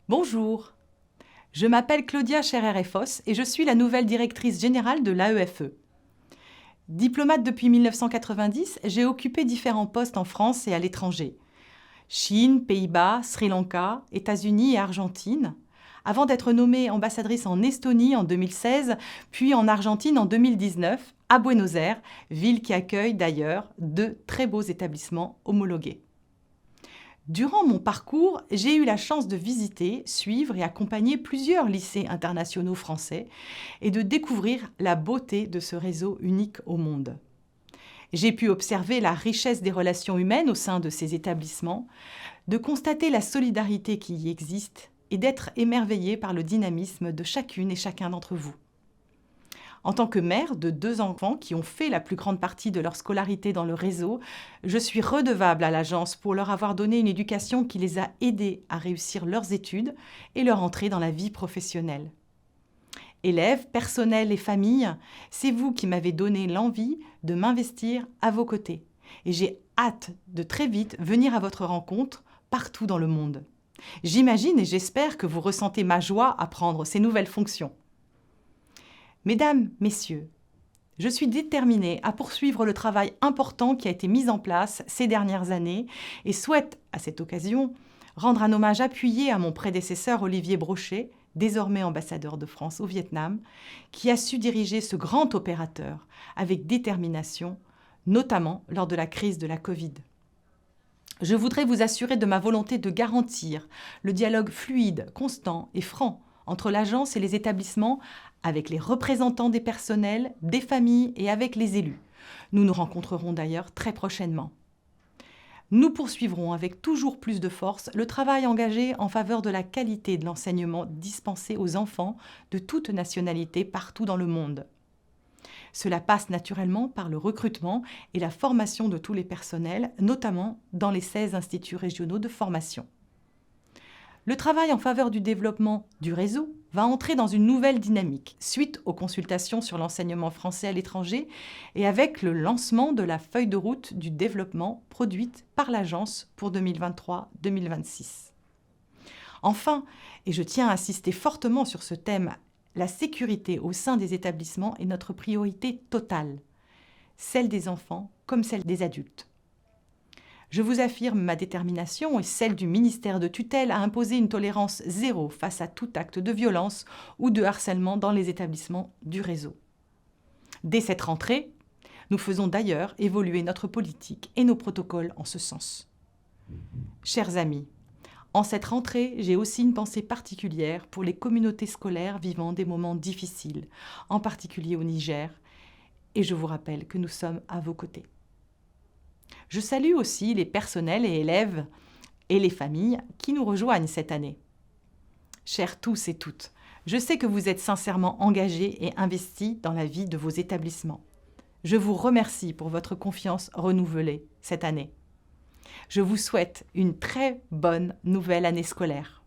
Bonjour, je m'appelle Claudia Scherer-Foss et je suis la nouvelle directrice générale de l'AEFE. Diplomate depuis 1990, j'ai occupé différents postes en France et à l'étranger. Chine, Pays-Bas, Sri Lanka, États-Unis et Argentine, avant d'être nommée ambassadrice en Estonie en 2016, puis en Argentine en 2019, à Buenos Aires, ville qui accueille d'ailleurs 2 très beaux établissements homologués. Durant mon parcours, j'ai eu la chance de visiter, suivre et accompagner plusieurs lycées internationaux français et de découvrir la beauté de ce réseau unique au monde. J'ai pu observer la richesse des relations humaines au sein de ces établissements, de constater la solidarité qui y existe et d'être émerveillée par le dynamisme de chacune et chacun d'entre vous. En tant que mère de 2 enfants qui ont fait la plus grande partie de leur scolarité dans le réseau, je suis redevable à l'agence pour leur avoir donné une éducation qui les a aidés à réussir leurs études et leur entrée dans la vie professionnelle. Élèves, personnel et famille, c'est vous qui m'avez donné l'envie de m'investir à vos côtés. Et j'ai hâte de très vite venir à votre rencontre partout dans le monde. J'imagine et j'espère que vous ressentez ma joie à prendre ces nouvelles fonctions. Mesdames, Messieurs, je suis déterminée à poursuivre le travail important qui a été mis en place ces dernières années et souhaite, à cette occasion, rendre un hommage appuyé à mon prédécesseur Olivier Brochet, désormais ambassadeur de France au Vietnam, qui a su diriger ce grand opérateur avec détermination, notamment lors de la crise de la Covid. Je voudrais vous assurer de ma volonté de garantir le dialogue fluide, constant et franc entre l'agence et les établissements, avec les représentants des personnels, des familles et avec les élus. Nous nous rencontrerons d'ailleurs très prochainement. Nous poursuivrons avec toujours plus de force le travail engagé en faveur de la qualité de l'enseignement dispensé aux enfants de toute nationalité partout dans le monde. Cela passe naturellement par le recrutement et la formation de tous les personnels, notamment dans les 16 instituts régionaux de formation. Le travail en faveur du développement du réseau va entrer dans une nouvelle dynamique suite aux consultations sur l'enseignement français à l'étranger et avec le lancement de la feuille de route du développement produite par l'agence pour 2023-2026. Enfin, et je tiens à insister fortement sur ce thème, la sécurité au sein des établissements est notre priorité totale, celle des enfants comme celle des adultes. Je vous affirme ma détermination et celle du ministère de tutelle à imposer une tolérance zéro face à tout acte de violence ou de harcèlement dans les établissements du réseau. Dès cette rentrée, nous faisons d'ailleurs évoluer notre politique et nos protocoles en ce sens. Chers amis, en cette rentrée, j'ai aussi une pensée particulière pour les communautés scolaires vivant des moments difficiles, en particulier au Niger, et je vous rappelle que nous sommes à vos côtés. Je salue aussi les personnels et élèves et les familles qui nous rejoignent cette année. Chers tous et toutes, je sais que vous êtes sincèrement engagés et investis dans la vie de vos établissements. Je vous remercie pour votre confiance renouvelée cette année. Je vous souhaite une très bonne nouvelle année scolaire.